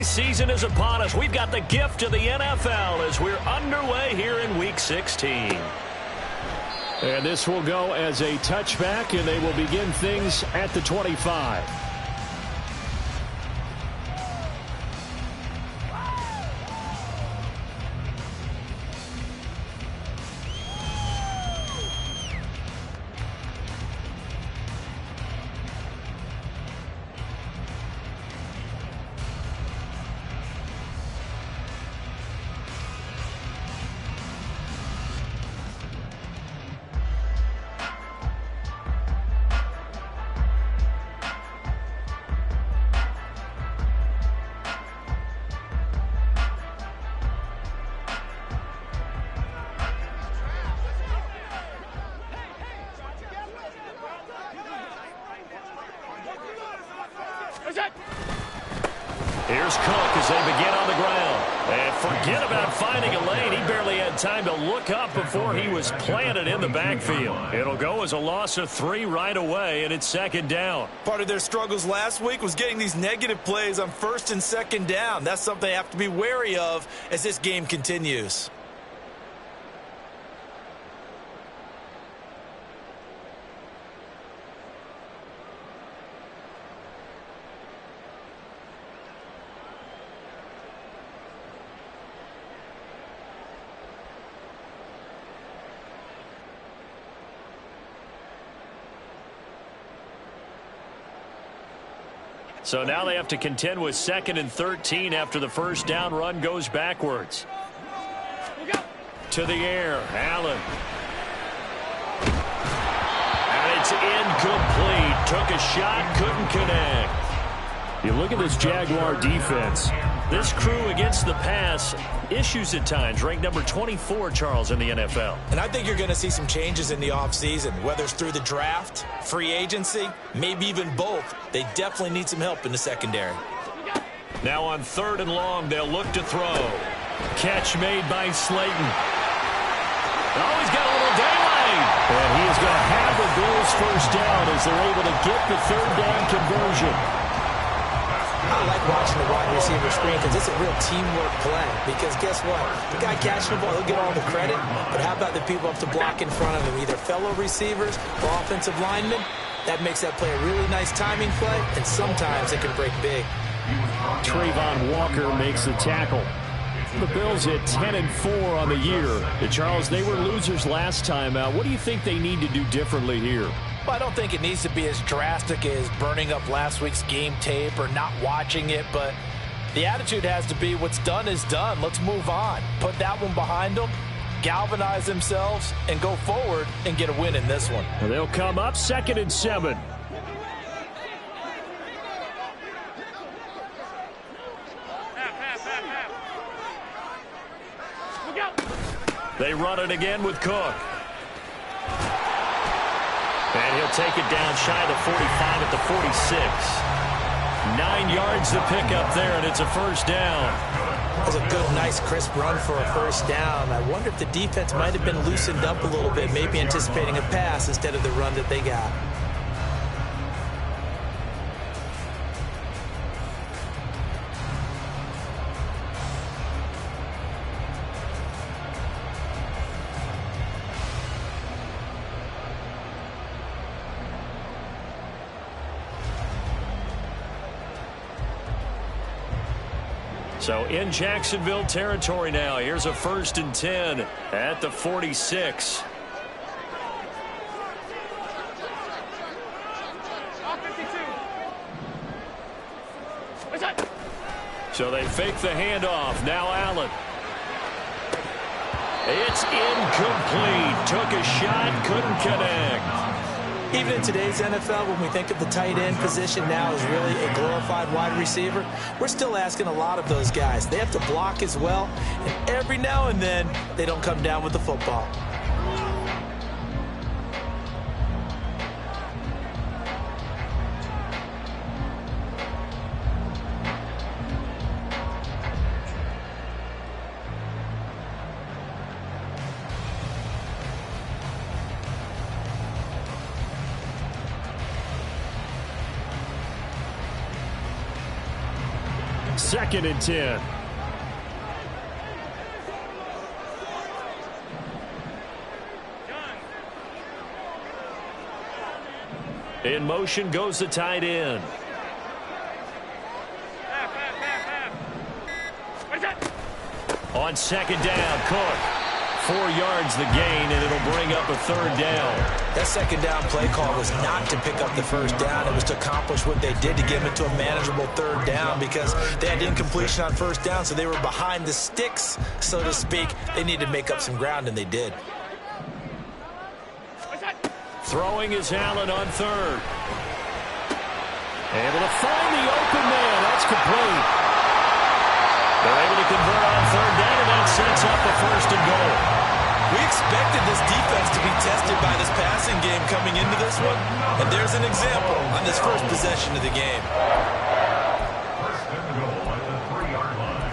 Season is upon us. We've got the gift of the NFL as we're underway here in Week 16. And this will go as a touchback, and they will begin things at the 25. Here's Cook as they begin on the ground. And forget about finding a lane. He barely had time to look up before he was planted in the backfield. It'll go as a loss of 3 right away, and it's second down. Part of their struggles last week was getting these negative plays on first and second down. That's something they have to be wary of as this game continues. So now they have to contend with 2nd and 13 after the first down run goes backwards. To the air, Allen. And it's incomplete. Took a shot, couldn't connect. You look at this Jaguar defense. This crew against the pass, issues at times, ranked number 24, Charles, in the NFL. And I think you're going to see some changes in the offseason, whether it's through the draft, free agency, maybe even both. They definitely need some help in the secondary. Now on 3rd and long, they'll look to throw. Catch made by Slayton. Oh, he's got a little daylight. And he is going to have the Bills first down as they're able to get the 3rd down conversion. I like watching the wide receiver screen because it's a real teamwork play. Because guess what? The guy catching the ball, he'll get all the credit. But how about the people up to block in front of him, either fellow receivers or offensive linemen? That makes that play a really nice timing play, and sometimes it can break big. Trayvon Walker makes the tackle. The Bills at 10-4 on the year. Charles, they were losers last time out. What do you think they need to do differently here? Well, I don't think it needs to be as drastic as burning up last week's game tape or not watching it, but the attitude has to be what's done is done. Let's move on. Put that one behind them, galvanize themselves, and go forward and get a win in this one. Well, they'll come up 2nd and 7. They run it again with Cook. And he'll take it down shy of the 45 at the 46. 9 yards to pick up there, and it's a first down. That was a good, nice, crisp run for a first down. I wonder if the defense might have been loosened up a little bit, maybe anticipating a pass instead of the run that they got. So in Jacksonville territory now. Here's a 1st and 10 at the 46. So they fake the handoff. Now Allen. It's incomplete. Took a shot, couldn't connect. Even in today's NFL, when we think of the tight end position now as really a glorified wide receiver, we're still asking a lot of those guys. They have to block as well, and every now and then, they don't come down with the football. 2nd and 10. In motion goes the tight end. On 2nd down, Cook. 4 yards the gain, and it'll bring up a 3rd down. That 2nd down play call was not to pick up the 1st down. It was to accomplish what they did to get them into a manageable 3rd down because they had incompletion on 1st down, so they were behind the sticks, so to speak. They needed to make up some ground, and they did. Throwing is Allen on 3rd. Able to find the open man. That's complete. They're able to convert on 3rd down, and that sets up the 1st and goal. We expected this defense to be tested by this passing game coming into this one, and there's an example on this first possession of the game. First and goal at the 3-yard line.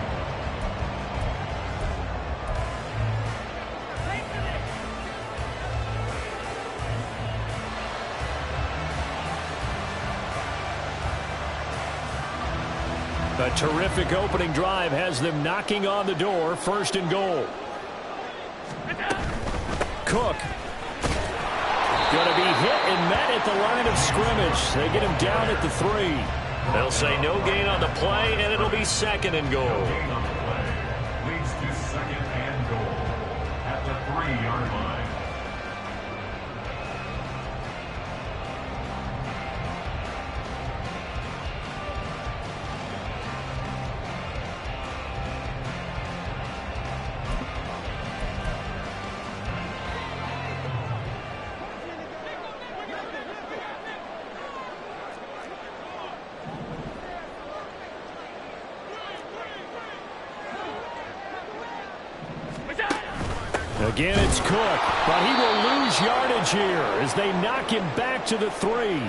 A terrific opening drive has them knocking on the door. 1st and goal. Cook. Going to be hit and met at the line of scrimmage. They get him down at the 3. They'll say no gain on the play, and it'll be 2nd and goal. Gain on the play leads to 2nd and goal at the 3-yard line. Again, it's Cook, but he will lose yardage here as they knock him back to the 3.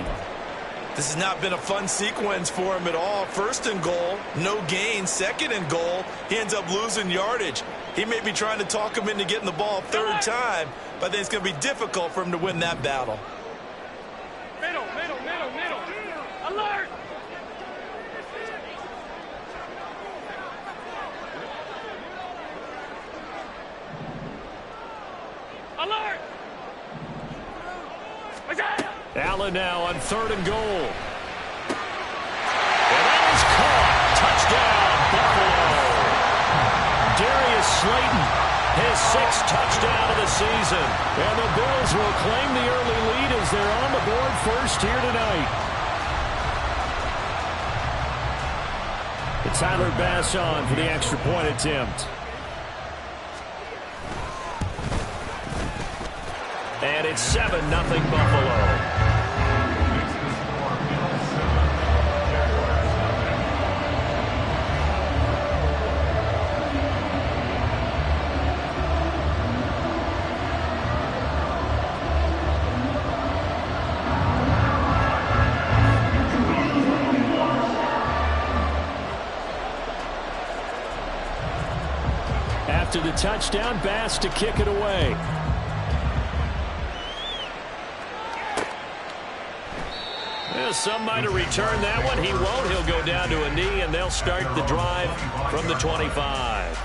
This has not been a fun sequence for him at all. 1st and goal, no gain. 2nd and goal, he ends up losing yardage. He may be trying to talk him into getting the ball 3rd time, but I think it's going to be difficult for him to win that battle. Middle. Alert! Alert! Allen now on 3rd and goal. And that is caught. Touchdown, Buffalo. Darius Slayton, his 6th touchdown of the season. And the Bills will claim the early lead as they're on the board first here tonight. It's Tyler Bass on for the extra point attempt. And it's 7-0 Buffalo. After the touchdown, Bass to kick it away. Some might have returned that one. He won't. He'll go down to a knee, and they'll start the drive from the 25.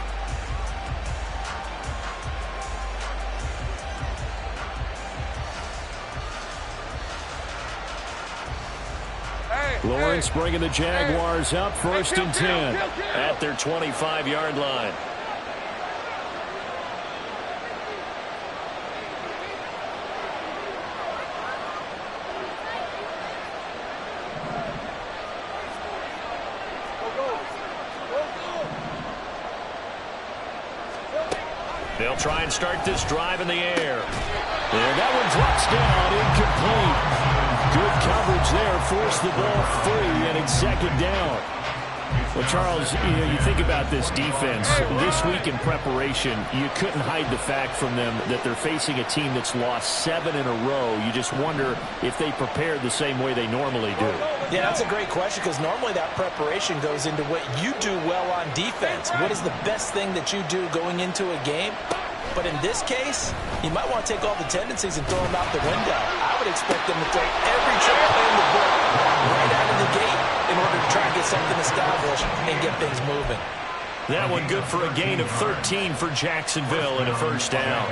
Lawrence bringing the Jaguars up 1st and 10. At their 25-yard line. They'll try and start this drive in the air. And that one drops down, incomplete. Good coverage there, forced the ball free, and it's 2nd down. Well, Charles, you think about this defense. This week in preparation, you couldn't hide the fact from them that they're facing a team that's lost 7 in a row. You just wonder if they prepared the same way they normally do. Yeah, that's a great question because normally that preparation goes into what you do well on defense. What is the best thing that you do going into a game? But in this case, you might want to take all the tendencies and throw them out the window. I would expect them to throw every trick in the book right out of the gate if in order to try and get something established and get things moving. That one good for a gain of 13 for Jacksonville and a first down.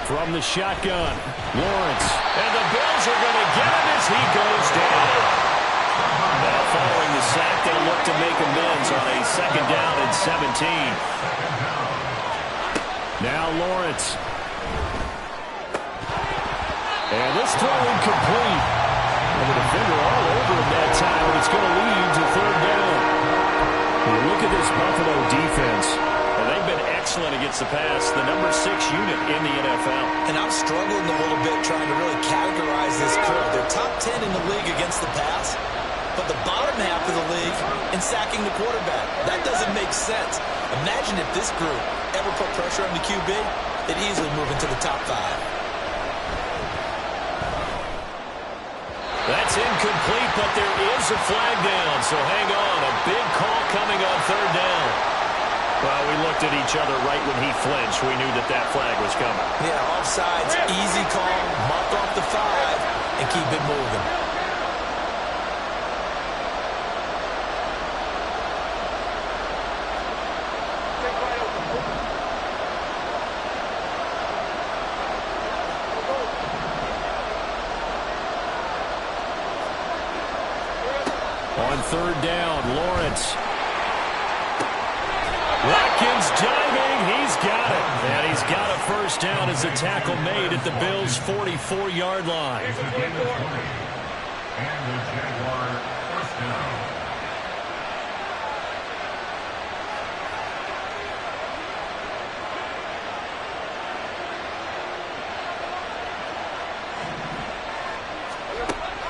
From the shotgun, Lawrence. And the Bills are going to get him as he goes down. Now following the sack, they'll look to make amends on a second down and 17. Now Lawrence. And this throw incomplete. And the defender all over him that time, and it's going to lead to third down. And look at this Buffalo defense. And they've been excellent against the pass, the number 6 unit in the NFL. And I'm struggling a little bit trying to really categorize this crew. They're top 10 in the league against the pass, but the bottom half of the league in sacking the quarterback. That doesn't make sense. Imagine if this group ever put pressure on the QB, they'd easily move into the top 5. That's incomplete, but there is a flag down, so hang on. A big call coming on third down. Well, we looked at each other right when he flinched. We knew that that flag was coming. Yeah, offsides, easy call, mark off the 5, and keep it moving. On third down, Lawrence. Watkins diving. He's got it. And he's got a first down as the tackle made at the Bills' 44-yard line. And the Jaguar first down.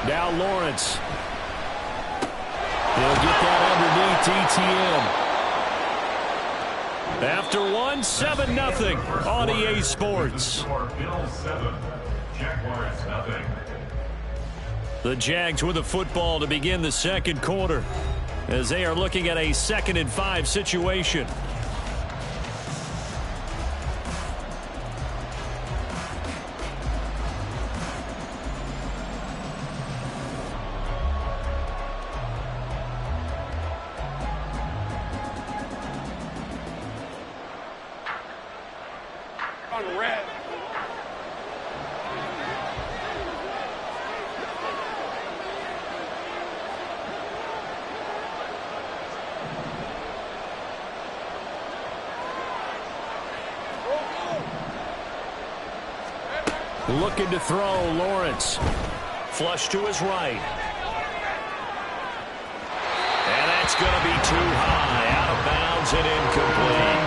Now Lawrence. He'll get that underneath ETN. After one, 7-0 on EA Sports. Bills 7, Jaguars 0. The Jags with the football to begin the second quarter as they are looking at a 2nd and 5 situation. Looking to throw, Lawrence. Flush to his right. And that's going to be too high. Out of bounds and incomplete.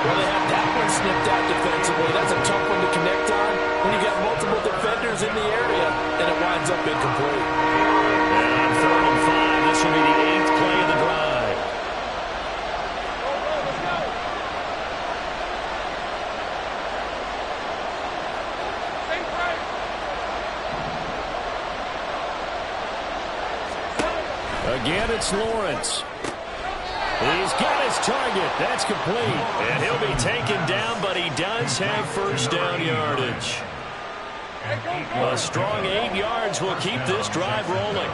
Well, they have that one snipped out defensively. That's a tough one to connect on when you got multiple defenders in the area, and it winds up incomplete. And on 3rd and 5, this will be the 8th play of the drive. Again, it's Lawrence. He's got his target. That's complete. And he'll be taken down, but he does have first down yardage. A strong 8 yards will keep this drive rolling.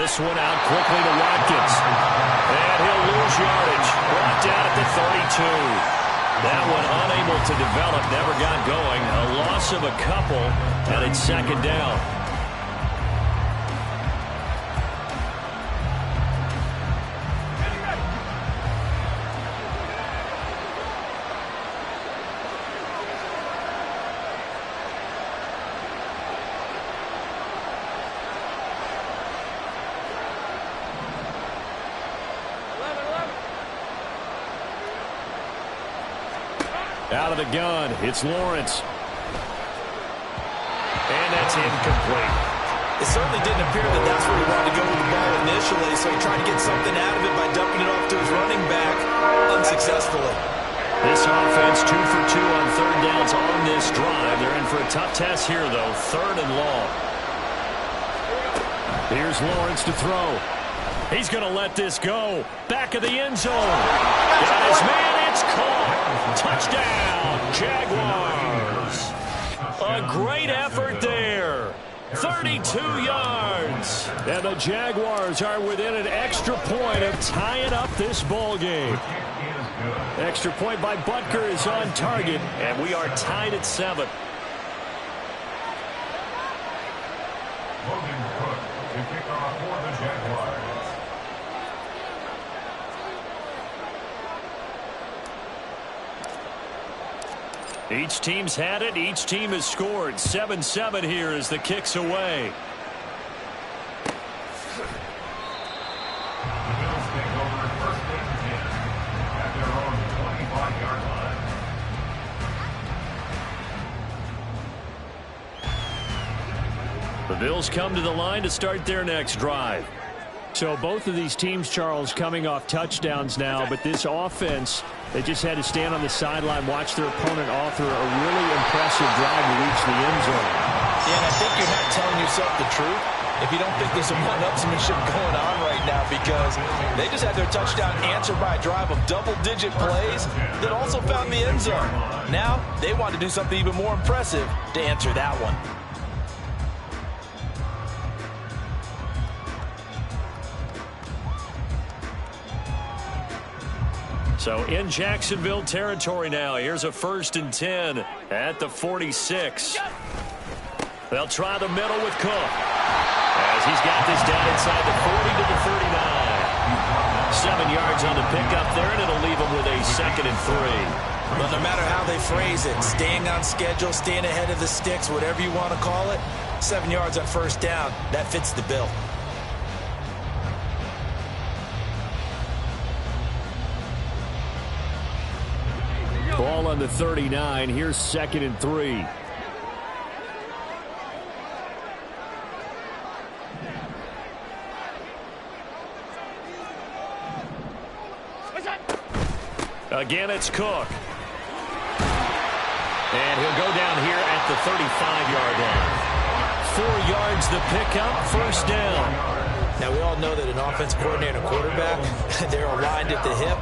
This one out quickly to Watkins. And he'll lose yardage. Brought down at the 32. That one unable to develop, never got going. A loss of a couple, and it's 2nd down. Out of the gun, it's Lawrence. And that's incomplete. It certainly didn't appear that that's where he wanted to go with the ball initially, so he tried to get something out of it by dumping it off to his running back unsuccessfully. This offense 2 for 2 on 3rd downs on this drive. They're in for a tough test here, though. 3rd and long. Here's Lawrence to throw. He's going to let this go. Back of the end zone. Got his man. It's caught. Touchdown, Jaguars. A great effort there. 32 yards. And the Jaguars are within an extra point of tying up this ball game. Extra point by Butker is on target, and we are tied at 7. Logan Cook to kick off for the Jaguars. Each team's had it. Each team has scored. 7-7 here as the kick's away. The Bills take over first and 10 at their own 25-yard line. The Bills come to the line to start their next drive. So both of these teams, Charles, coming off touchdowns now, but this offense, they just had to stand on the sideline, watch their opponent author a really impressive drive to reach the end zone. Yeah, and I think you're not telling yourself the truth if you don't think there's some one-upsmanship going on right now, because they just had their touchdown answered by a drive of double-digit plays that also found the end zone. Now they want to do something even more impressive to answer that one. So in Jacksonville territory now. Here's a 1st and 10 at the 46. They'll try the middle with Cook, as he's got this down inside the 40 to the 39. 7 yards on the pickup there, and it'll leave him with a 2nd and 3. But no matter how they phrase it, staying on schedule, staying ahead of the sticks, whatever you want to call it, 7 yards on 1st down, that fits the bill. Ball on the 39. Here's 2nd and 3. Again, it's Cook. And he'll go down here at the 35-yard line. 4 yards the pickup, 1st down. Now, we all know that an offense coordinator and a quarterback, they're aligned at the hip.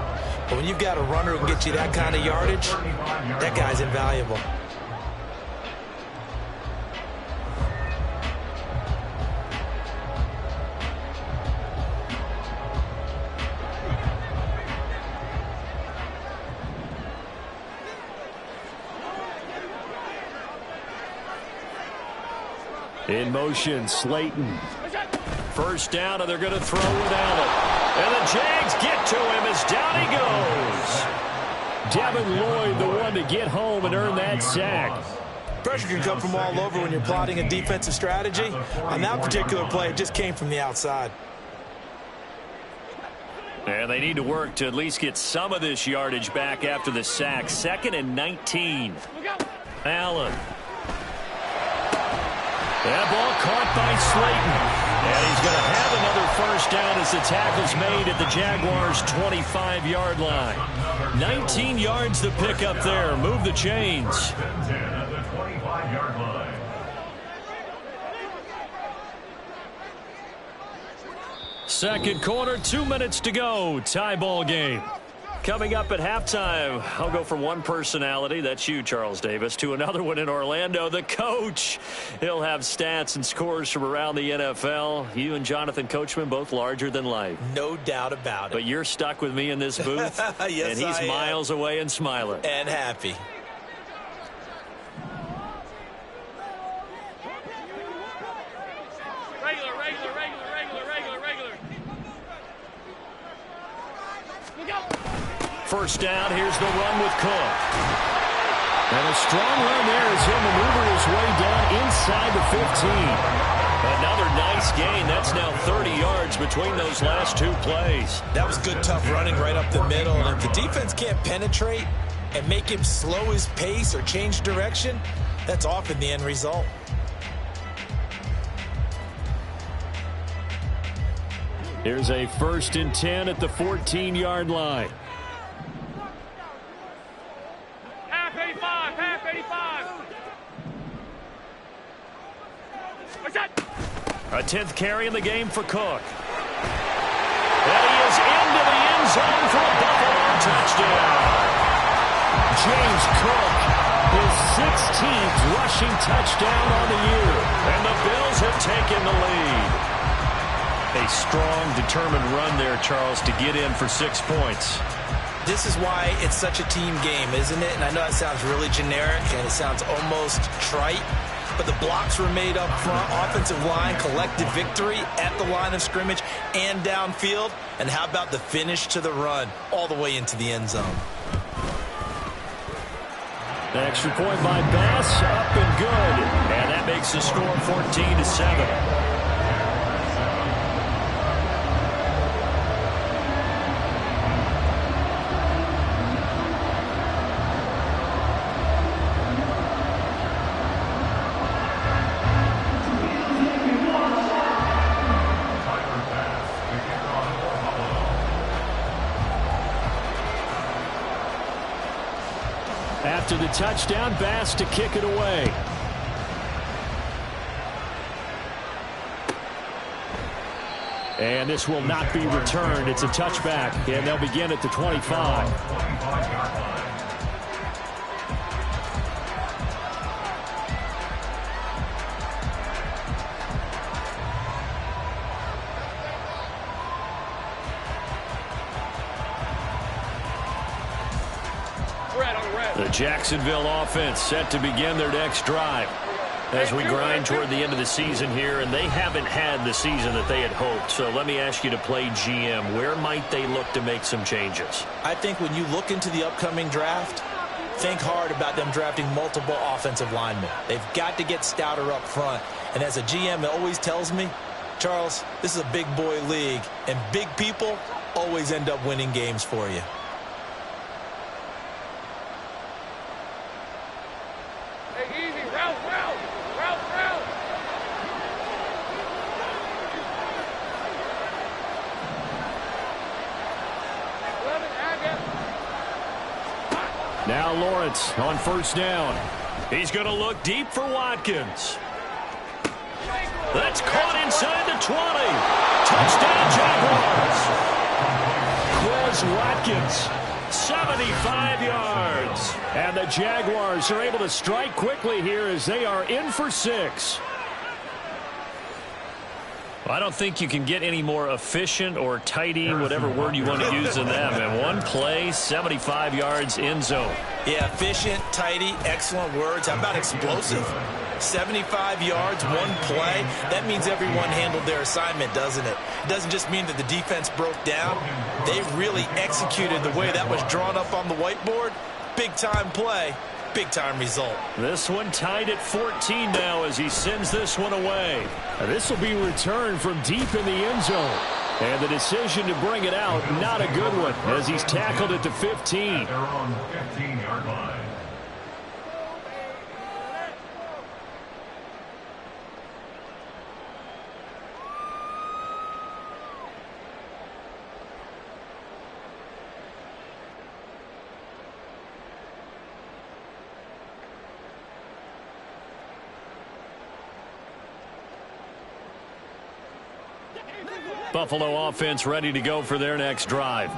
But when you've got a runner who can get you that kind of yardage, that guy's invaluable. In motion, Slayton. 1st down, and they're going to throw without it. And the Jags get to him as down he goes. Devin Lloyd, the one to get home and earn that sack. Pressure can come from all over when you're plotting a defensive strategy. On that particular play, it just came from the outside. And they need to work to at least get some of this yardage back after the sack. 2nd and 19. Allen. That ball caught by Slayton. And he's going to have another 1st down as the tackle's made at the Jaguars' 25-yard line. 19 yards the pickup there. Move the chains. At the 25-yard line. Second quarter, 2 minutes to go. Tie ball game. Coming up at halftime, I'll go from one personality, that's you, Charles Davis, to another one in Orlando, the coach. He'll have stats and scores from around the NFL. You and Jonathan Coachman, both larger than life. No doubt about it. But you're stuck with me in this booth, yes, and he's miles away and smiling. And happy. Regular, regular, regular, regular, regular, regular. Look out. 1st down, here's the run with Cook. And a strong run there as he'll maneuver his way down inside the 15. Another nice gain. That's now 30 yards between those last 2 plays. That was good, tough running right up the middle. And if the defense can't penetrate and make him slow his pace or change direction, that's often the end result. Here's a 1st and 10 at the 14-yard line. Half 85, half 85. What's that? A 10th carry in the game for Cook. And he is into the end zone for a Buffalo touchdown. James Cook, his 16th rushing touchdown on the year. And the Bills have taken the lead. A strong, determined run there, Charles, to get in for 6 points. This is why it's such a team game, isn't it? And I know it sounds really generic and it sounds almost trite, but the blocks were made up front. Offensive line collected victory at the line of scrimmage and downfield. And how about the finish to the run all the way into the end zone? The extra point by Bass, up and good. And that makes the score 14-7. After the touchdown, Bass to kick it away. And this will not be returned. It's a touchback, and they'll begin at the 25. The Jacksonville offense set to begin their next drive as we grind toward the end of the season here, and they haven't had the season that they had hoped. So let me ask you to play GM. Where might they look to make some changes? I think when you look into the upcoming draft, think hard about them drafting multiple offensive linemen. They've got to get stouter up front. And as a GM, it always tells me, Charles, this is a big boy league, and big people always end up winning games for you. Now Lawrence on first down. He's going to look deep for Watkins. That's caught inside the 20. Touchdown, Jaguars. Quez Watkins, 75 yards. And the Jaguars are able to strike quickly here as they are in for 6. I don't think you can get any more efficient or tidy, whatever word you want to use in them. And one play, 75 yards, end zone. Yeah, efficient, tidy, excellent words. How about explosive? 75 yards, one play. That means everyone handled their assignment, doesn't it? It doesn't just mean that the defense broke down. They really executed the way that was drawn up on the whiteboard. Big-time play, big-time result. This one tied at 14 now as he sends this one away. This will be returned from deep in the end zone. And the decision to bring it out, not a good one, as he's tackled at the 15. They're on the 15-yard line. Buffalo offense ready to go for their next drive.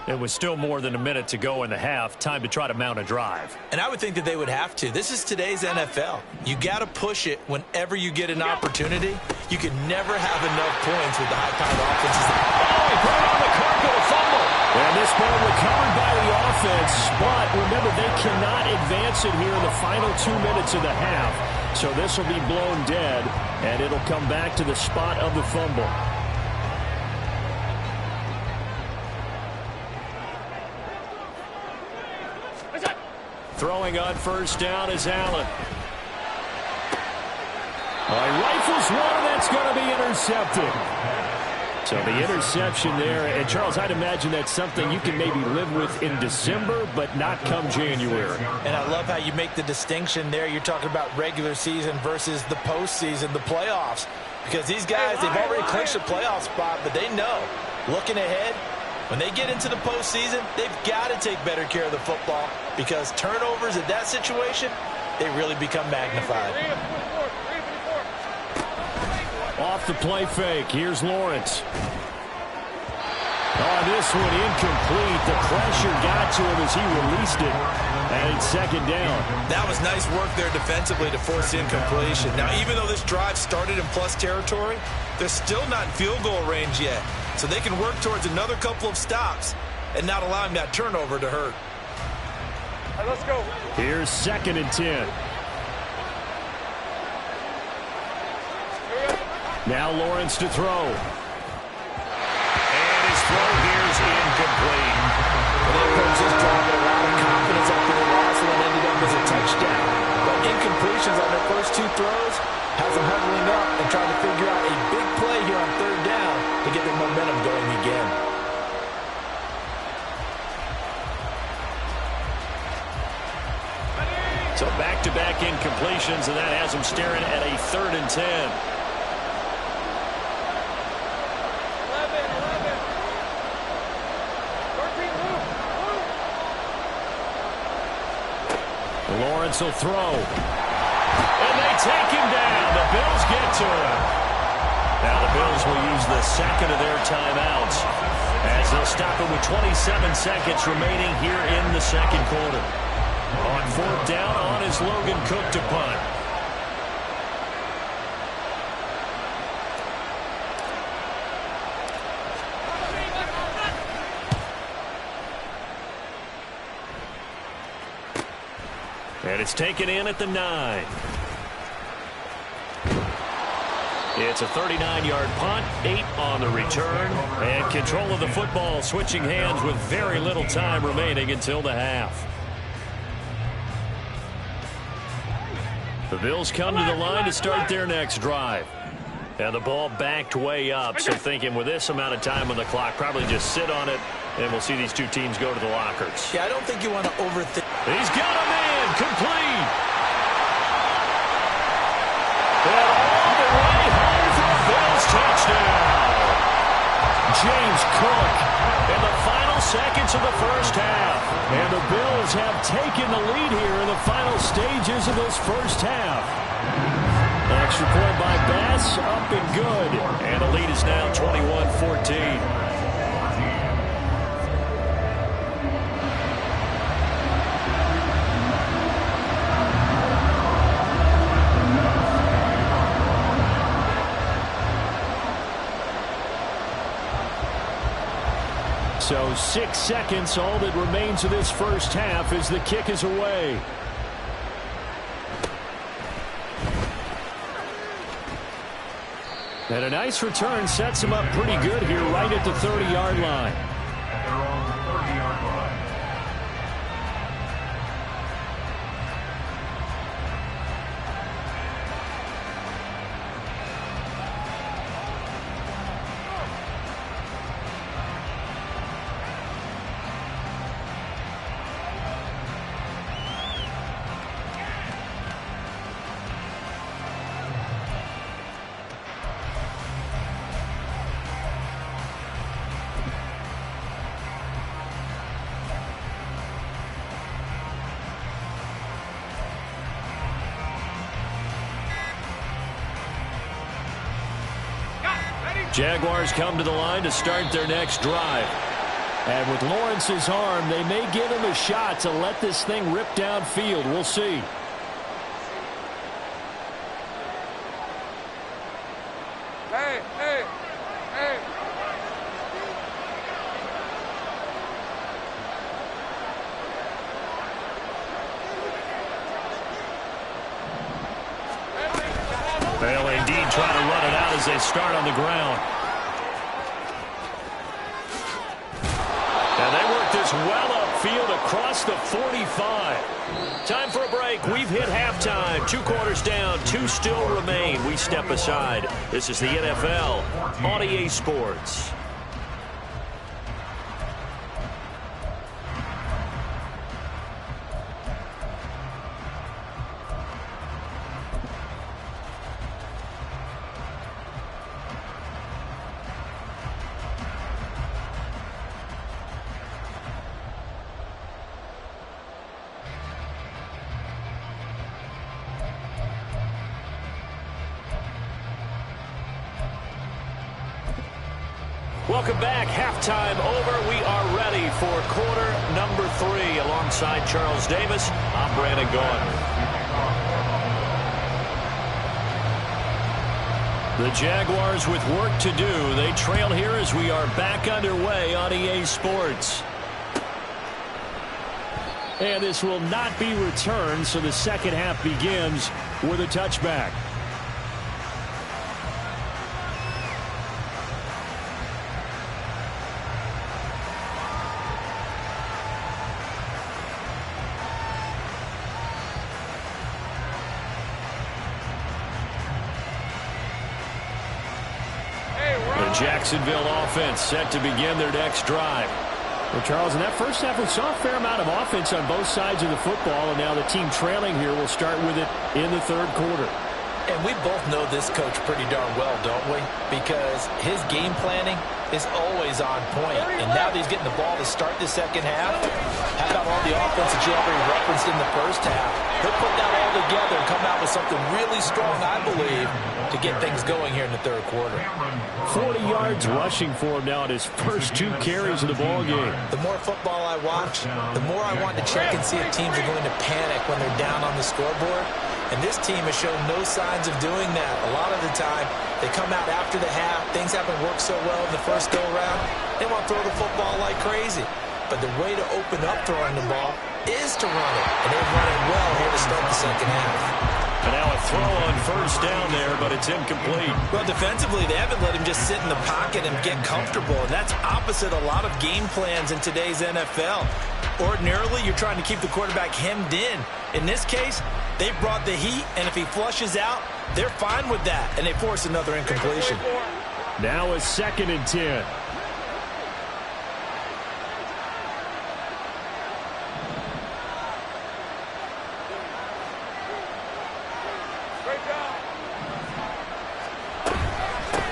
It was still more than a minute to go in the half. Time to try to mount a drive. And I would think that they would have to. This is today's NFL. You got to push it whenever you get an opportunity. You can never have enough points with the high-powered offenses. Oh, he put it on the carpet, a fumble. And this ball recovered by the offense. But remember, they cannot advance it here in the final 2 minutes of the half. So this will be blown dead, and it'll come back to the spot of the fumble. Throwing on first down is Allen. He rifles one, that's going to be intercepted. So the interception there, and Charles, I'd imagine that's something you can maybe live with in December, but not come January. And I love how you make the distinction there. You're talking about regular season versus the postseason, the playoffs. Because these guys, they've already clinched a playoff spot, but they know, looking ahead, when they get into the postseason, they've got to take better care of the football because turnovers in that situation, they really become magnified. Off off the play fake. Here's Lawrence. Oh, this one incomplete. The pressure got to him as he released it. And it's second down. That was nice work there defensively to force the incompletion. Now, even though this drive started in plus territory, they're still not in field goal range yet. So they can work towards another couple of stops and not allowing that turnover to hurt. All right, let's go. Here's 2nd and 10. Now Lawrence to throw. And his throw here is incomplete. They approached this drive with a lot of confidence after the last one ended up as a touchdown. But incompletions on their first 2 throws has them huddling up and trying to figure out a big play here on 3rd down to get their momentum going again. So back-to-back incompletions, and that has them staring at a 3rd and 10. 13, move. Lawrence will throw. And they take him down. The Bills get to him. Now the Bills will use the second of their timeouts as they'll stop it with 27 seconds remaining here in the second quarter. On 4th down, on is Logan Cook to punt. And it's taken in at the 9. It's a 39-yard punt, 8 on the return, and control of the football switching hands with very little time remaining until the half. The Bills come to the line to start their next drive. And the ball backed way up, so thinking with this amount of time on the clock, probably just sit on it, and we'll see these 2 teams go to the lockers. Yeah, I don't think you want to overthink. He's got a man, complete. And all the way home for a Bills touchdown. James Cook. In the final seconds of the first half. And the Bills have taken the lead here in the final stages of this first half. Extra point by Bass, up and good. And the lead is now 21-14. So 6 seconds, all that remains of this first half as the kick is away. And a nice return sets him up pretty good here right at the 30-yard line. They're on the 30-yard line. Jaguars come to the line to start their next drive. And with Lawrence's arm, they may give him a shot to let this thing rip downfield. We'll see. Hey, hey, hey. They'll indeed try to run it out as they start on the ground. And they work this well upfield across the 45. Time for a break. We've hit halftime. 2 quarters down, 2 still remain. We step aside. This is the NFL on EA Sports. Welcome back. Halftime over. We are ready for quarter number 3. Alongside Charles Davis, I'm Brandon Gaudin. The Jaguars with work to do. They trail here as we are back underway on EA Sports. And this will not be returned, so the second half begins with a touchback. The Jacksonville offense set to begin their next drive. Well, Charles, in that first half, we saw a fair amount of offense on both sides of the football, and now the team trailing here will start with it in the third quarter. And we both know this coach pretty darn well, don't we? Because his game planning is always on point. And now that he's getting the ball to start the second half, how about all the offense that you already referenced in the first half? He'll put that all together and come out with something really strong, I believe, to get things going here in the third quarter. 40 yards rushing for him now in his first 2 carries of the ball game. The more football I watch, the more I want to check and see if teams are going to panic when they're down on the scoreboard. And this team has shown no signs of doing that. A lot of the time, they come out after the half. Things haven't worked so well in the first go-around. They want to throw the football like crazy. But the way to open up throwing the ball is to run it. And they've run it well here to start the second half. And now a throw on first down there, but it's incomplete. Well, defensively, they haven't let him just sit in the pocket and get comfortable, and that's opposite a lot of game plans in today's NFL. Ordinarily, you're trying to keep the quarterback hemmed in. In this case, they brought the heat, and if he flushes out, they're fine with that, and they force another incompletion. Now a 2nd and 10.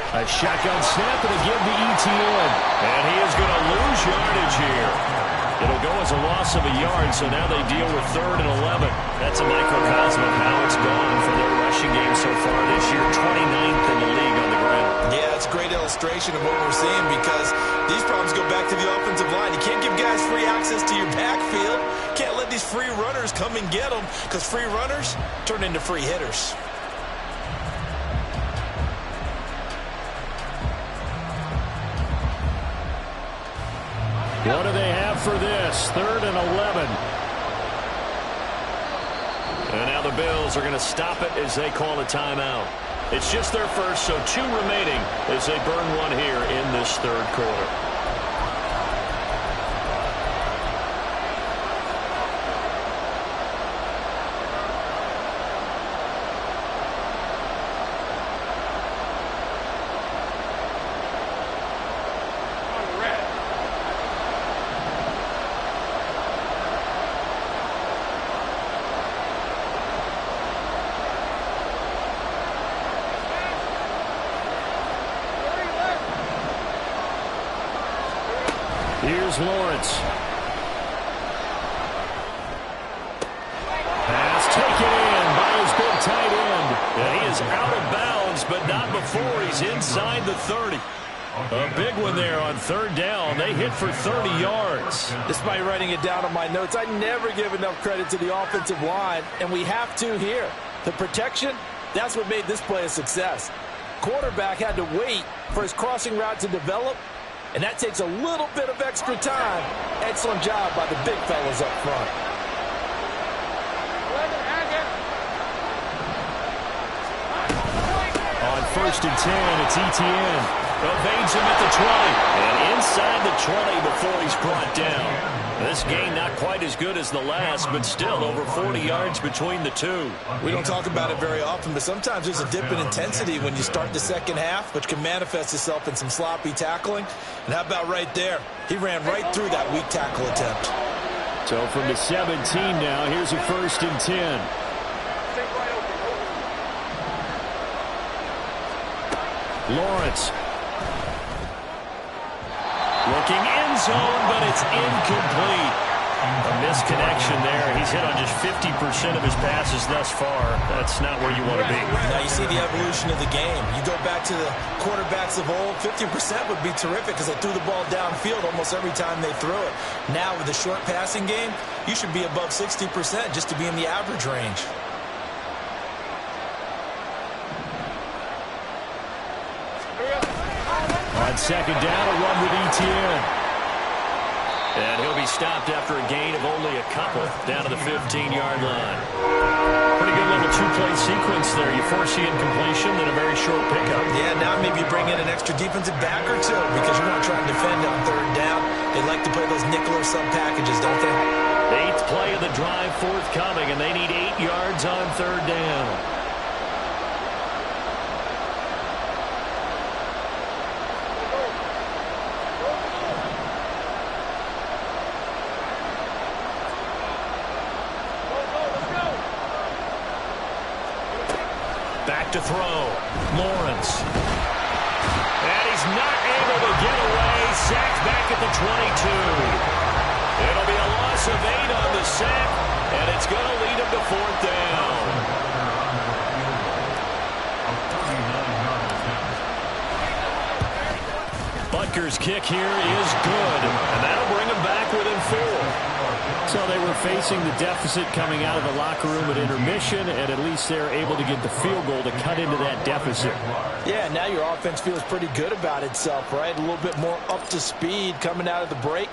A shotgun snap and a give to ETN. And he is going to lose yardage here. It'll go as a loss of a yard, so now they deal with 3rd and 11. That's a microcosm of how it's gone for their rushing game so far this year. 29th in the league on the ground. Yeah, it's a great illustration of what we're seeing because these problems go back to the offensive line. You can't give guys free access to your backfield. Can't let these free runners come and get them because free runners turn into free hitters. What do they have for this? 3rd and 11. And now the Bills are going to stop it as they call a timeout. It's just their first, so 2 remaining as they burn one here in this third quarter. Here's Lawrence. Pass taken in by his big tight end. And he is out of bounds, but not before he's inside the 30. A big one there on 3rd down. They hit for 30 yards. Despite writing it down on my notes, I never give enough credit to the offensive line, and we have to here. The protection, that's what made this play a success. Quarterback had to wait for his crossing route to develop, and that takes a little bit of extra time. Excellent job by the big fellas up front. On 1st and 10, it's ETN. Evades him at the 20. And inside the 20 before he's brought down. This game not quite as good as the last, but still over 40 yards between the two. We don't talk about it very often, but sometimes there's a dip in intensity when you start the second half, which can manifest itself in some sloppy tackling. And how about right there? He ran right through that weak tackle attempt. So from the 17 now, here's a 1st and 10. Lawrence. Looking end zone, but it's incomplete. A misconnection there. He's hit on just 50% of his passes thus far. That's not where you want to be. Now you see the evolution of the game. You go back to the quarterbacks of old, 50% would be terrific because they threw the ball downfield almost every time they threw it. Now with the short passing game, you should be above 60% just to be in the average range. On second down, a run with ETN. And he'll be stopped after a gain of only a couple down to the 15-yard line. Pretty good little two-play sequence there. You foresee incompletion, then a very short pickup. Yeah, now maybe bring in an extra defensive back or two because you want to try and defend on third down. They like to play those nickel or sub packages, don't they? Eighth play of the drive forthcoming, and they need 8 yards on third down. Back to throw. Lawrence. And he's not able to get away. Sacked back at the 22. It'll be a loss of 8 on the sack, and it's going to lead him to fourth down. Butker's kick here is good, and that'll bring him back within 4. So they were facing the deficit coming out of the locker room at intermission, and at least they're able to get the field goal to cut into that deficit. Yeah, now your offense feels pretty good about itself, right? A little bit more up to speed coming out of the break.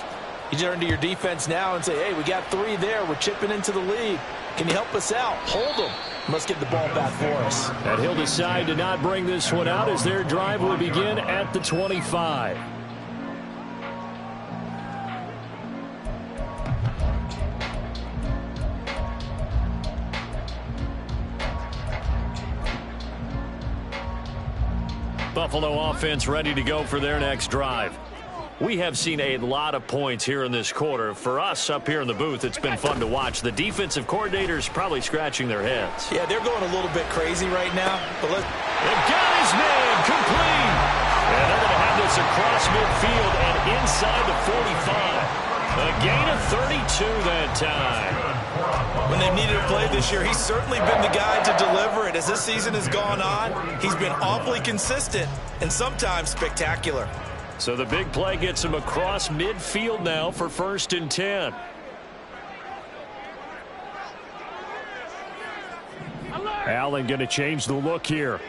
You turn to your defense now and say, hey, we got 3 there. We're chipping into the lead. Can you help us out? Hold them. Let's get the ball back for us. And he'll decide to not bring this one out as their drive will begin at the 25. Buffalo offense ready to go for their next drive. We have seen a lot of points here in this quarter. For us up here in the booth, it's been fun to watch. The defensive coordinators probably scratching their heads. Yeah, they're going a little bit crazy right now. But they've got his man complete. And they're going to have this across midfield and inside the 45. A gain of 32 that time. When they've needed a play this year, he's certainly been the guy to deliver it. As this season has gone on, he's been awfully consistent and sometimes spectacular. So the big play gets him across midfield now for 1st and 10. Allen going to change the look here.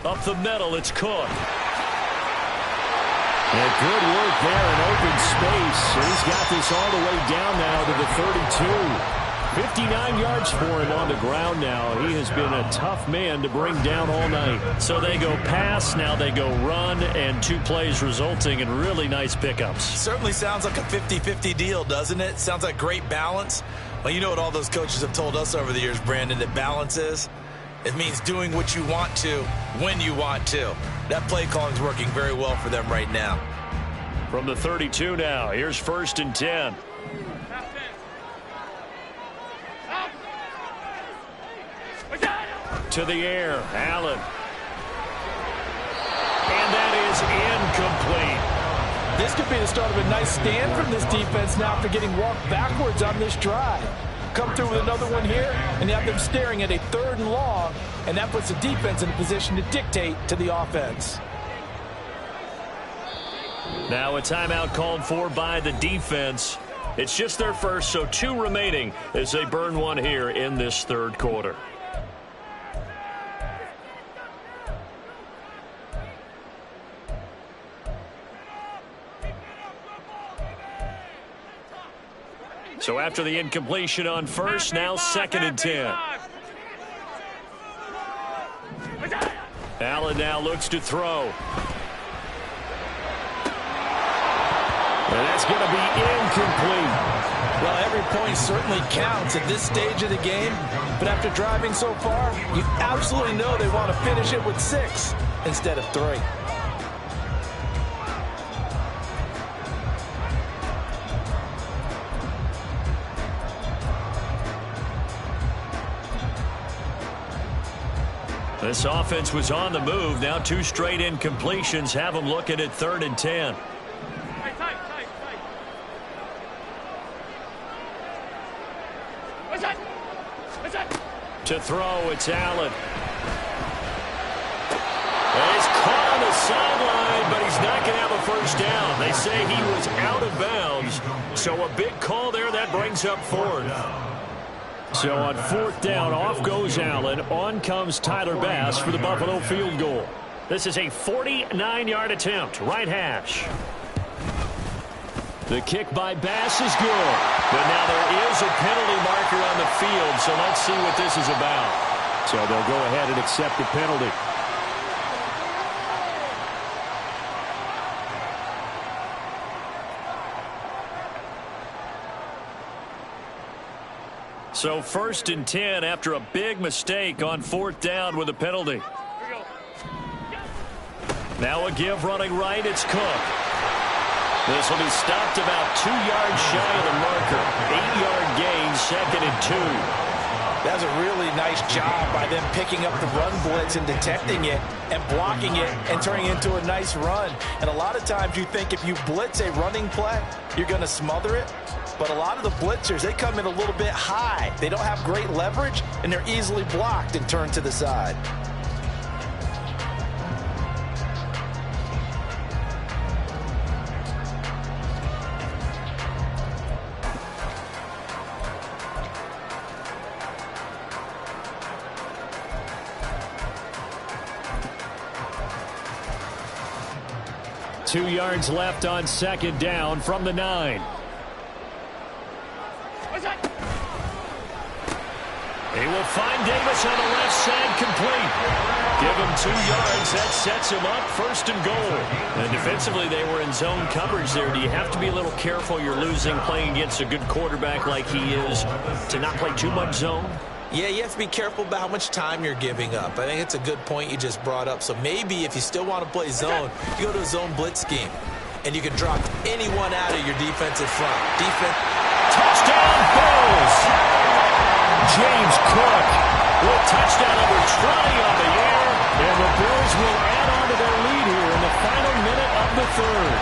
Up the middle, it's Cook. And good work there in open space. And he's got this all the way down now to the 32. 59 yards for him on the ground now. He has been a tough man to bring down all night. So they go pass, now they go run, and 2 plays resulting in really nice pickups. Certainly sounds like a 50-50 deal, doesn't it? Sounds like great balance. Well, you know what all those coaches have told us over the years, Brandon, that balance is? It means doing what you want to when you want to. That play calling is working very well for them right now. From the 32 now, here's 1st and 10. To the air, Allen. And that is incomplete. This could be the start of a nice stand from this defense now after getting walked backwards on this drive. Come through with another one here, and you have them staring at a 3rd and long, and that puts the defense in a position to dictate to the offense. Now a timeout called for by the defense. It's just their first, so 2 remaining as they burn one here in this 3rd quarter. So after the incompletion on 1st, now 2nd and 10. Allen now looks to throw. And that's going to be incomplete. Well, every point certainly counts at this stage of the game, but after driving so far, you absolutely know they want to finish it with 6 instead of 3. This offense was on the move. Now 2 straight incompletions have them looking at 3rd and 10. Tight. What's that? To throw, it's Allen. And he's caught on the sideline, but he's not going to have a first down. They say he was out of bounds. So a big call there. That brings up 4th. So on 4th down, off goes Allen. On comes Tyler Bass for the Buffalo field goal. This is a 49-yard attempt, right hash. The kick by Bass is good. But now there is a penalty marker on the field, so let's see what this is about. So they'll go ahead and accept the penalty. So 1st and 10 after a big mistake on 4th down with a penalty. Now a give running right. It's Cook. This will be stopped about 2 yards shy of the marker. 8-yard gain, 2nd and 2. That was a really nice job by them picking up the run blitz and detecting it and blocking it and turning it into a nice run. And a lot of times you think if you blitz a running play, you're going to smother it. But a lot of the blitzers, they come in a little bit high. They don't have great leverage, and they're easily blocked and turned to the side. Two yards left on 2nd down from the 9. He will find Davis on the left side, complete. Give him 2 yards. That sets him up 1st and goal. And defensively, they were in zone coverage there. Do you have to be a little careful? You're losing playing against a good quarterback like he is to not play too much zone? Yeah, you have to be careful about how much time you're giving up. I think it's a good point you just brought up. So maybe if you still want to play zone, you go to a zone blitz scheme. And you can drop anyone out of your defensive front. Touchdown, Bills! James Cook with touchdown number 20 on the air. And the Bills will add on to their lead here in the final minute of the 3rd.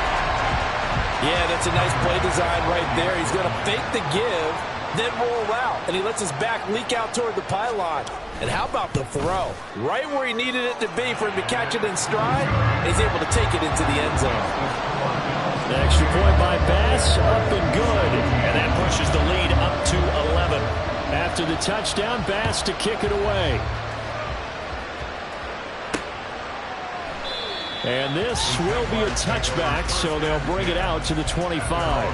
Yeah, that's a nice play design right there. He's going to fake the give, then roll out. And he lets his back leak out toward the pylon. And how about the throw? Right where he needed it to be for him to catch it in stride. And he's able to take it into the end zone. The extra point by Bass, up and good. And that pushes the lead up to 11. After the touchdown, Bass to kick it away. And this will be a touchback, so they'll bring it out to the 25.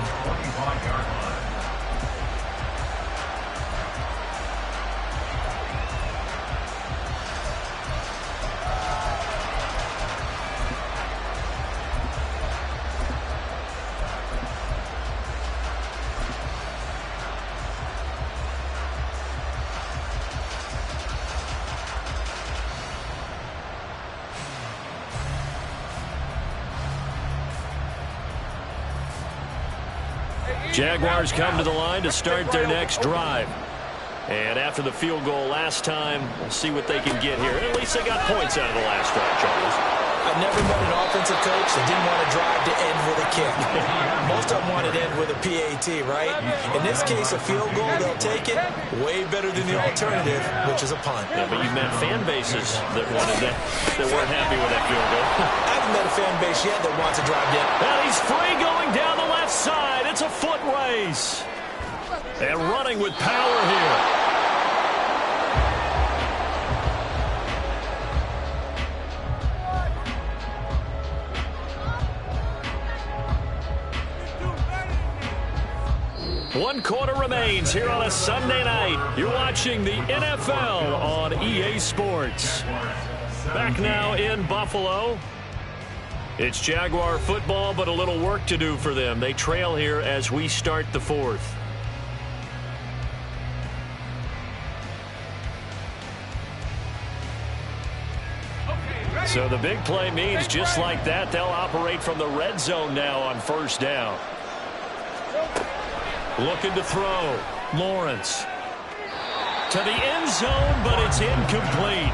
Jaguars come to the line to start their next drive. And after the field goal last time, we'll see what they can get here. At least they got points out of the last drive, Charles. I've never met an offensive coach that didn't want to drive to end with a kick. Most of them want to end with a PAT, right? In this case, a field goal, they'll take it. Way better than the alternative, which is a punt. Yeah, but you've met fan bases that wanted that weren't happy with that field goal. I haven't met a fan base yet that wants to drive yet. And he's free going down the left side. It's a foot race. And running with power here. One quarter remains here on a Sunday night. You're watching the NFL on EA Sports. Back now in Buffalo. It's Jaguar football, but a little work to do for them. They trail here as we start the 4th. So the big play means just like that, they'll operate from the red zone now on 1st down. Looking to throw. Lawrence. To the end zone, but it's incomplete.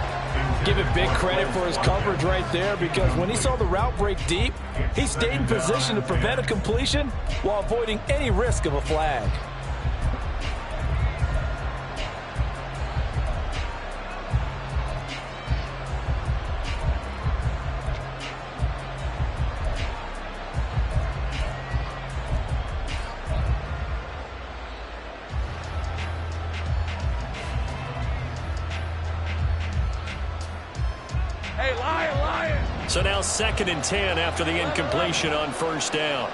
Give it big credit for his coverage right there, because when he saw the route break deep, he stayed in position to prevent a completion while avoiding any risk of a flag. Hey, lion! So now 2nd and 10 after the incompletion on 1st down.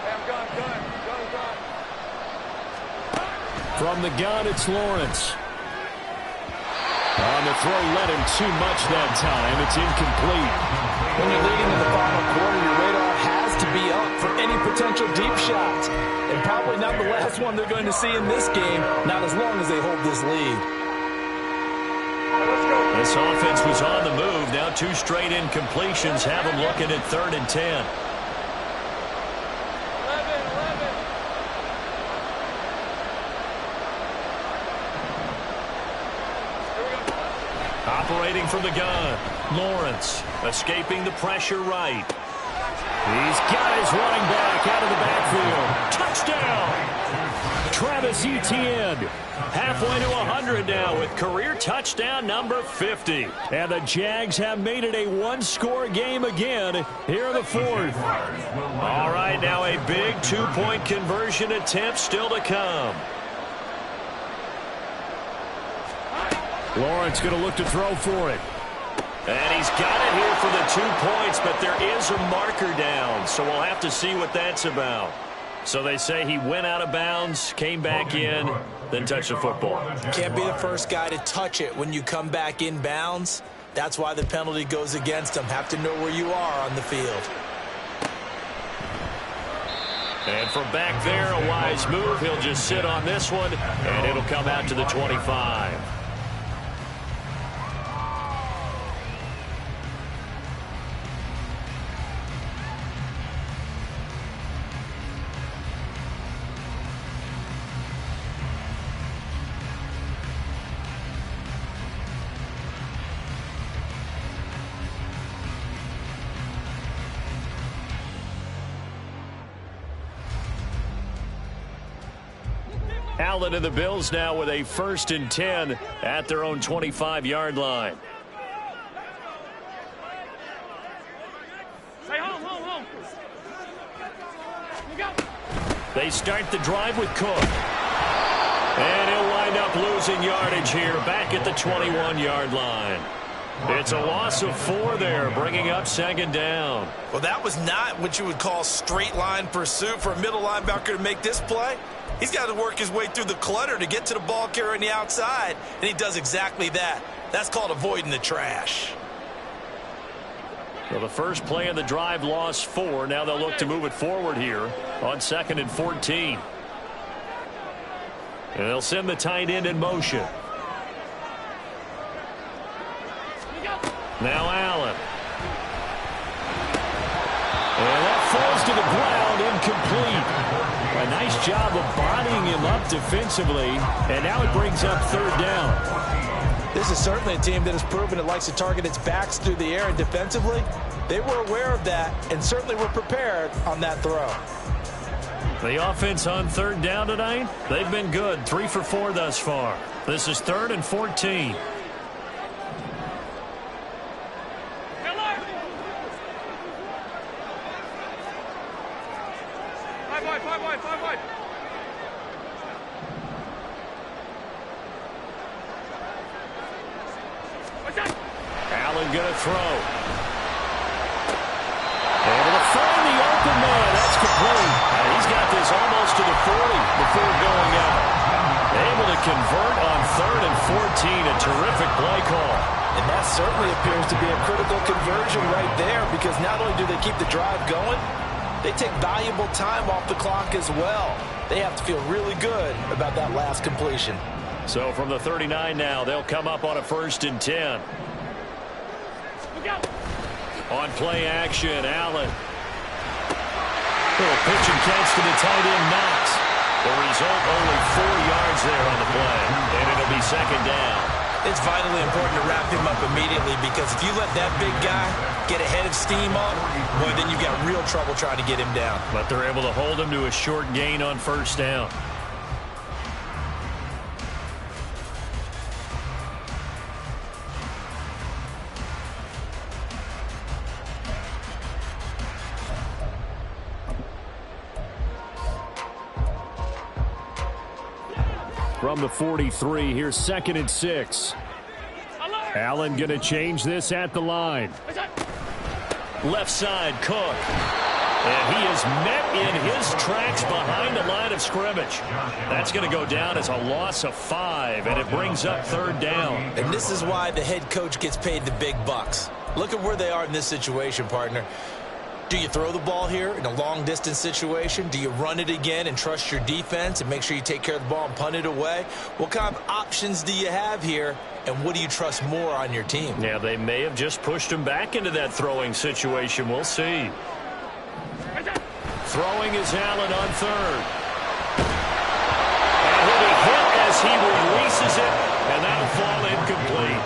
Hey, I'm gun. From the gun, it's Lawrence. On the throw, led him too much that time. It's incomplete. When you're leading in the final quarter, your radar has to be up for any potential deep shots. And probably not the last one they're going to see in this game, not as long as they hold this lead. This offense was on the move. Now 2 straight incompletions have them looking at 3rd and 10. 11. Operating from the gun, Lawrence escaping the pressure right. He's got his running back out of the backfield. Touchdown! Travis Etienne. Halfway to 100 now with career touchdown number 50. And the Jags have made it a one-score game again here in the 4th. All right, now a big 2-point conversion attempt still to come. Lawrence going to look to throw for it. And he's got it here for the 2 points, but there is a marker down, so we'll have to see what that's about. So they say he went out of bounds, came back in, then touched the football. Can't be the first guy to touch it when you come back in bounds. That's why the penalty goes against him. Have to know where you are on the field. And from back there, a wise move. He'll just sit on this one, and it'll come out to the 25. Allen and the Bills now with a 1st and 10 at their own 25-yard line. Hey, home. You go. They start the drive with Cook. And he'll wind up losing yardage here back at the 21-yard line. It's a loss of 4 there, bringing up 2nd down. Well, that was not what you would call straight line pursuit for a middle linebacker to make this play. He's got to work his way through the clutter to get to the ball carrier on the outside, and he does exactly that. That's called avoiding the trash. Well, the first play of the drive lost 4. Now they'll look to move it forward here on 2nd and 14. And they'll send the tight end in motion. Now Allen. And that falls to the ground, incomplete. A nice job of bodying him up defensively, and now it brings up 3rd down. This is certainly a team that has proven it likes to target its backs through the air, and defensively, they were aware of that and certainly were prepared on that throw. The offense on 3rd down tonight, they've been good. 3 for 4 thus far. This is 3rd and 14. Five wide. Allen gonna throw. Able to find the open man. That's complete. He's got this almost to the 40 before going out. Able to convert on 3rd and 14. A terrific play call. And that certainly appears to be a critical conversion right there, because not only do they keep the drive going, they take valuable time off the clock as well. They have to feel really good about that last completion. So from the 39 now, they'll come up on a 1st and 10. On play action, Allen. Little pitch and catch to the tight end, Knox. The result, only 4 yards there on the play. And it'll be 2nd down. It's vitally important to wrap him up immediately, because if you let that big guy get a head of steam up, boy, then you've got real trouble trying to get him down. But they're able to hold him to a short gain on first down. From the 43, here's 2nd and 6. Allen going to change this at the line. Left side, Cook. And he is met in his tracks behind the line of scrimmage. That's going to go down as a loss of 5, and it brings up 3rd down. And this is why the head coach gets paid the big bucks. Look at where they are in this situation, partner. Do you throw the ball here in a long-distance situation? Do you run it again and trust your defense and make sure you take care of the ball and punt it away? What kind of options do you have here, and what do you trust more on your team? Yeah, they may have just pushed him back into that throwing situation. We'll see. Throwing is Allen on 3rd. And he'll be hit as he releases it, and that'll fall incomplete.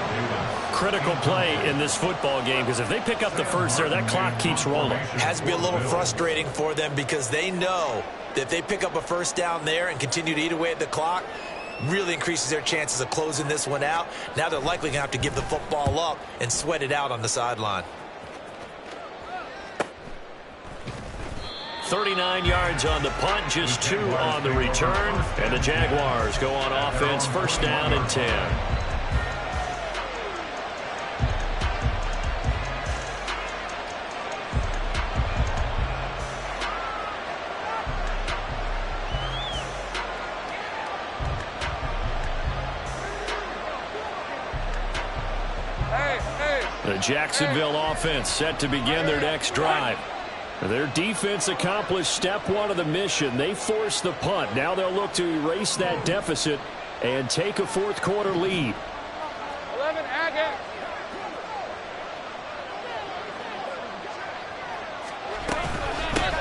Critical play in this football game, because if they pick up the first there, that clock keeps rolling. Has to be a little frustrating for them, because they know that if they pick up a first down there and continue to eat away at the clock, really increases their chances of closing this one out. Now they're likely going to have to give the football up and sweat it out on the sideline. 39 yards on the punt, just 2 on the return, and the Jaguars go on offense, 1st down and 10. The Jacksonville offense set to begin their next drive. Their defense accomplished step 1 of the mission. They forced the punt. Now they'll look to erase that deficit and take a 4th quarter lead. 11, Agate.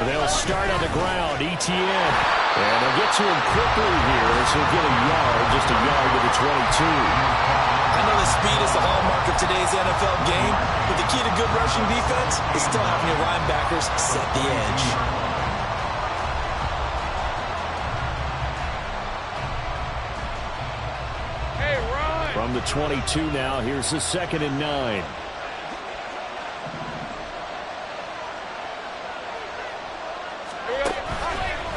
They'll start on the ground. ETN. And they'll get to him quickly here as he'll get a yard, just a yard to the 22. I know the speed is the hallmark of today's NFL game, but the key to good rushing defense is still having your linebackers set the edge. Hey, run! From the 22 now, here's the 2nd and 9.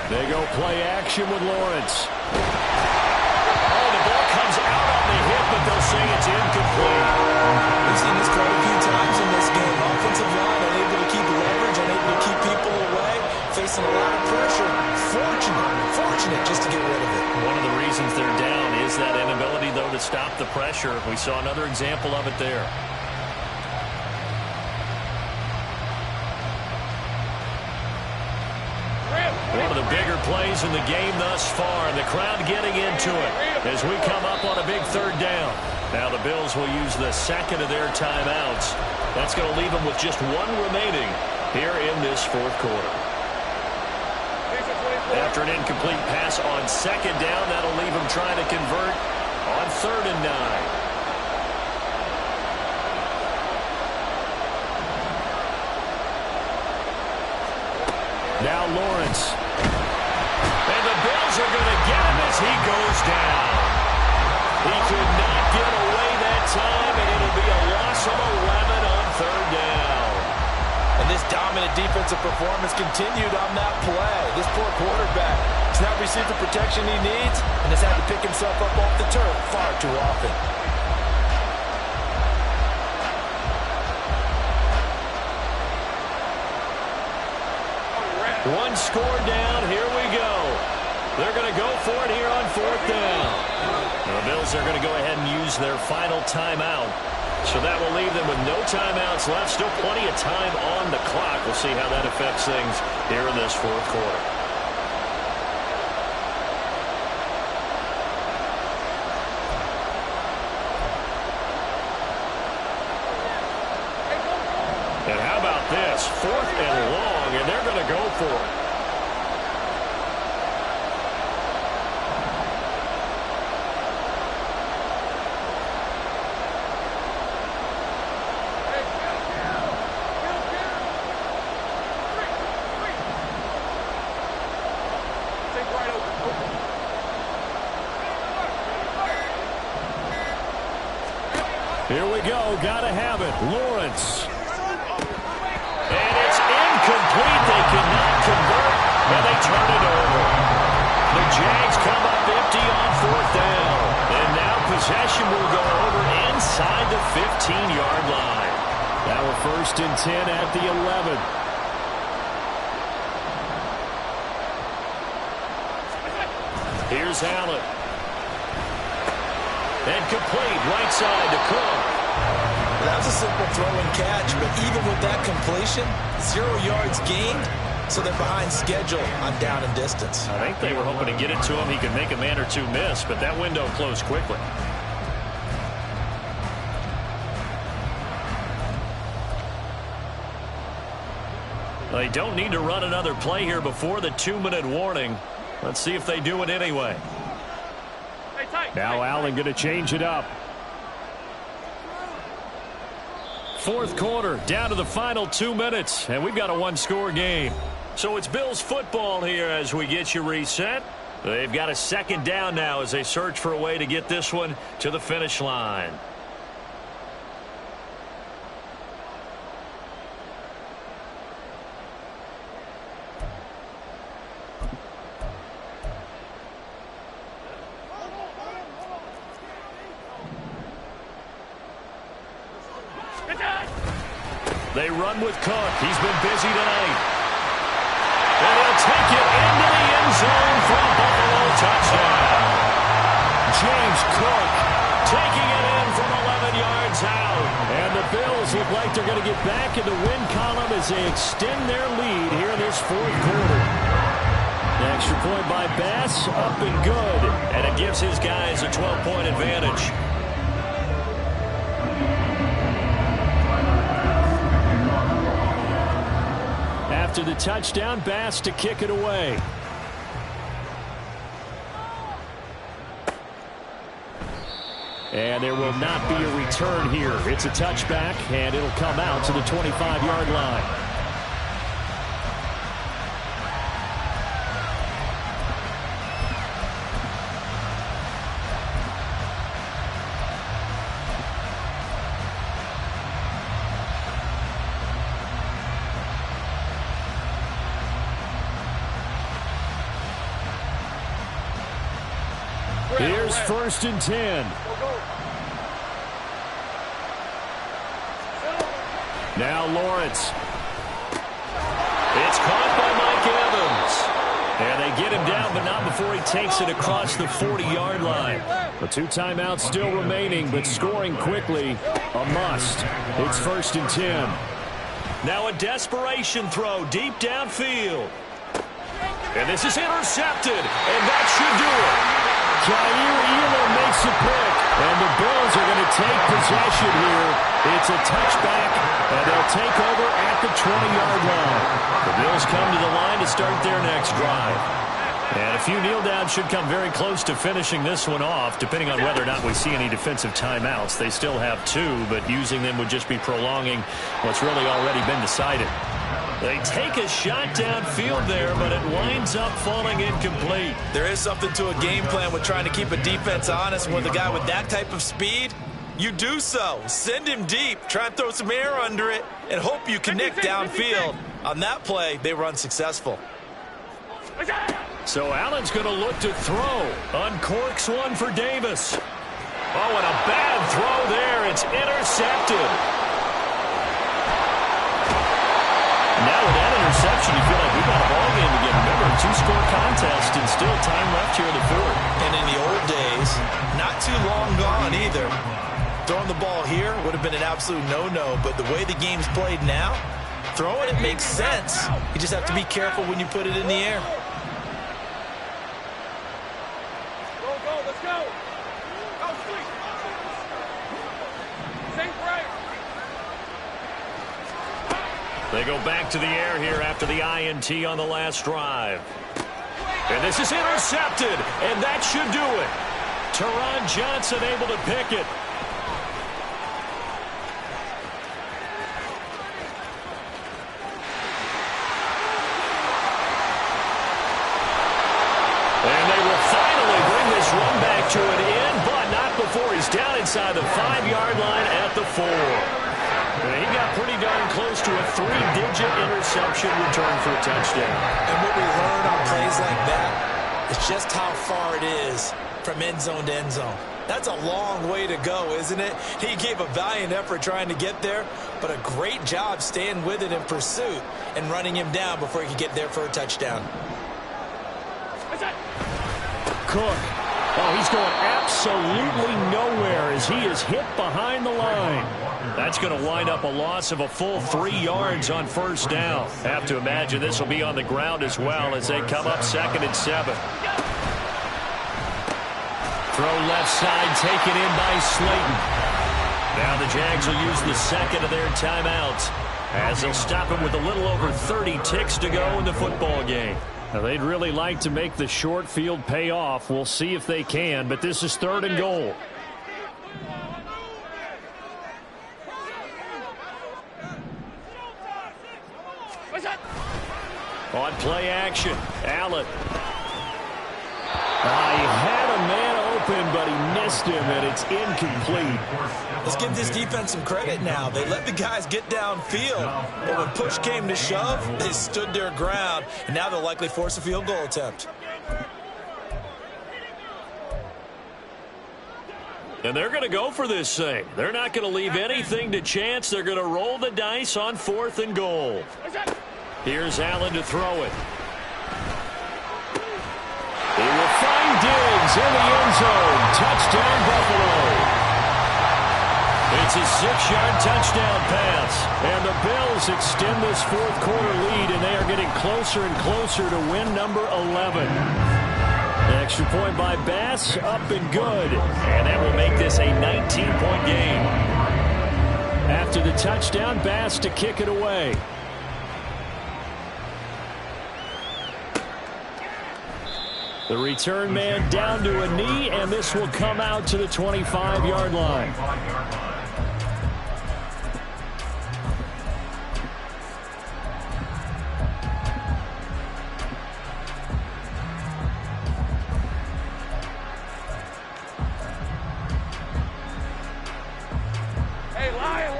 They go play action with Lawrence. Oh, the ball comes out on the hit, but they'll say it's incomplete. We've seen this quite a few times in this game. Offensive line unable to keep leverage, unable to keep people away, facing a lot of pressure. Fortunate just to get rid of it. One of the reasons they're down is that inability, though, to stop the pressure. We saw another example of it there. One of the bigger plays in the game thus far, and the crowd getting into it as we come up on a big 3rd down. Now the Bills will use the 2nd of their timeouts. That's going to leave them with just 1 remaining here in this 4th quarter. After an incomplete pass on 2nd down, that'll leave them trying to convert on 3rd and 9. Now Lawrence. And the Bills are going to get him as he goes down. He could not get away that time, and it'll be a loss of 11 on 3rd down. And this dominant defensive performance continued on that play. This poor quarterback has not received the protection he needs and has had to pick himself up off the turf far too often. One score down. Here we go. They're going to go for it here on 4th down. The Bills are going to go ahead and use their final timeout. So that will leave them with no timeouts left. Still plenty of time on the clock. We'll see how that affects things here in this 4th quarter. And how about this? 4th and long, and they're going to go for it. Here we go. Gotta have it. Lawrence. And it's incomplete. They cannot convert, and they turn it over. The Jags come up empty on 4th down. And now possession will go over inside the 15-yard line. Now a 1st and 10 at the 11. Here's Allen. And complete right side to Cook. That was a simple throw and catch, but even with that completion, 0 yards gained, so they're behind schedule on down and distance. I think they were hoping to get it to him. He could make a man or two miss, but that window closed quickly. They don't need to run another play here before the 2-minute warning. Let's see if they do it anyway. Now Allen going to change it up. 4th quarter, down to the final 2 minutes, and we've got a 1-score game. So it's Bills football here as we get you reset. They've got a 2nd down now as they search for a way to get this one to the finish line. They run with Cook. He's been busy tonight. And he'll take it into the end zone for a Buffalo touchdown. James Cook taking it in from 11 yards out. And the Bills look like they're going to get back in the win column as they extend their lead here in this 4th quarter. The extra point by Bass, up and good. And it gives his guys a 12-point advantage. After the touchdown, Bass to kick it away. And there will not be a return here. It's a touchback, and it'll come out to the 25-yard line. Here's 1st and 10. Now Lawrence. It's caught by Mike Evans. And they get him down, but not before he takes it across the 40-yard line. The 2 timeouts still remaining, but scoring quickly, a must. It's 1st and 10. Now a desperation throw deep downfield. And this is intercepted, and that should do it. Jair Elam makes a pick, and the Bills are going to take possession here. It's a touchback, and they'll take over at the 20-yard line. The Bills come to the line to start their next drive. And a few kneel downs should come very close to finishing this one off, depending on whether or not we see any defensive timeouts. They still have 2, but using them would just be prolonging what's really already been decided. They take a shot downfield there, but it winds up falling incomplete. There is something to a game plan with trying to keep a defense honest. With a guy with that type of speed, you do so. Send him deep, try and throw some air under it, and hope you connect downfield. On that play, they were unsuccessful. So Allen's going to look to throw. Uncorks one for Davis. Oh, and a bad throw there. It's intercepted. Now with that interception, you feel like we've got a ball game again. Remember, 2-score contest and still time left here in the 4th. And in the old days, not too long gone either. Throwing the ball here would have been an absolute no-no, but the way the game's played now, throwing it makes sense. You just have to be careful when you put it in the air. Go, let's go. Go, sweet. Safe right. They go back to the air here after the INT on the last drive. And this is intercepted, and that should do it. Teron Johnson able to pick it. And they will finally bring this run back to an end, but not before he's down inside the 5-yard line at close to a 3-digit interception return for a touchdown. And what we learn on plays like that is just how far it is from end zone to end zone. That's a long way to go, isn't it? He gave a valiant effort trying to get there, but a great job staying with it in pursuit and running him down before he could get there for a touchdown. Cook. Oh, he's going absolutely nowhere as he is hit behind the line. That's going to wind up a loss of a full 3 yards on first down. Have to imagine this will be on the ground as well as they come up 2nd and 7. Throw left side, taken in by Slayton. Now the Jags will use the second of their timeouts as they'll stop him with a little over 30 ticks to go in the football game. Now, they'd really like to make the short field pay off. We'll see if they can, but this is 3rd and goal. On play action, Allen. He had a man open, but he missed him, and it's incomplete. Let's give this defense some credit now. They let the guys get downfield, but when push came to shove, they stood their ground, and now they'll likely force a field goal attempt. And they're going to go for this thing. They're not going to leave anything to chance. They're going to roll the dice on 4th and goal. Here's Allen to throw it. He will find Diggs in the end zone. Touchdown, Buffalo. It's a 6-yard touchdown pass. And the Bills extend this 4th quarter lead, and they are getting closer and closer to win number 11. Extra point by Bass, up and good. And that will make this a 19-point game. After the touchdown, Bass to kick it away. The return man down to a knee, and this will come out to the 25-yard line.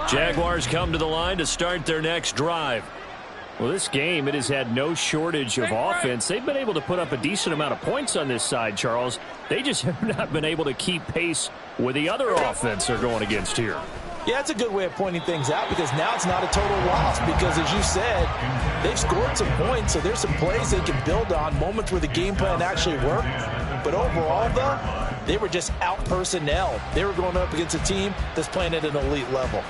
Jaguars come to the line to start their next drive. Well, this game, it has had no shortage of offense. They've been able to put up a decent amount of points on this side, Charles. They just have not been able to keep pace with the other offense they're going against here. Yeah, that's a good way of pointing things out because now it's not a total loss because, as you said, they've scored some points, so there's some plays they can build on, moments where the game plan actually worked. But overall, though, they were just out-personnel. They were going up against a team that's playing at an elite level.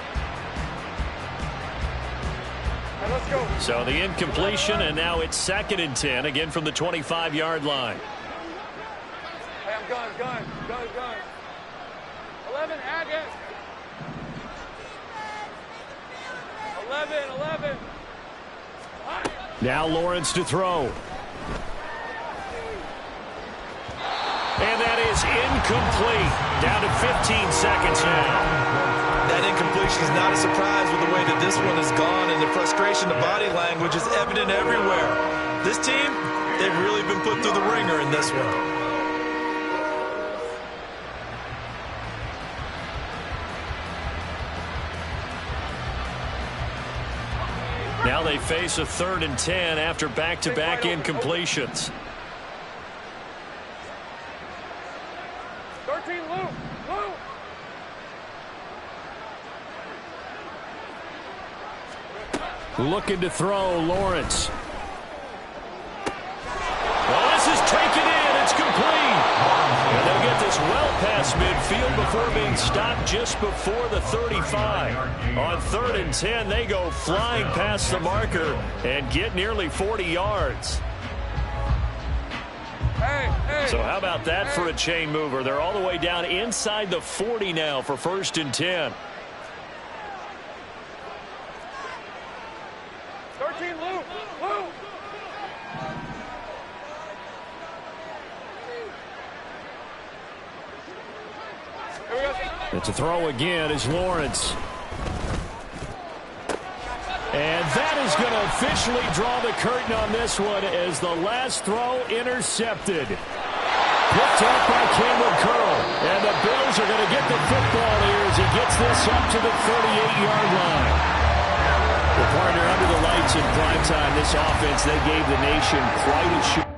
Let's go. So the incompletion, and now it's 2nd and 10, again from the 25-yard line. Hey, I'm gun. 11, Agate. 11. Now Lawrence to throw. And that is incomplete. Down to 15 seconds now. That incompletion is not a surprise with the way that this one has gone, and the frustration, the body language is evident everywhere. This team, they've really been put through the ringer in this one. Now they face a 3rd and 10 after back-to-back incompletions. 13, Luke. Looking to throw, Lawrence. Well, this is taken in. It's complete. And they'll get this well past midfield before being stopped just before the 35. On 3rd and 10, they go flying past the marker and get nearly 40 yards. Hey. So how about that for a chain mover? They're all the way down inside the 40 now for 1st and 10. 13, Luke. Here we go. And to throw again is Lawrence. And that is going to officially draw the curtain on this one as the last throw intercepted. Picked up by Cameron Curl. And the Bills are going to get the football here as he gets this up to the 38-yard line. primetime, this offense, they gave the nation quite a show.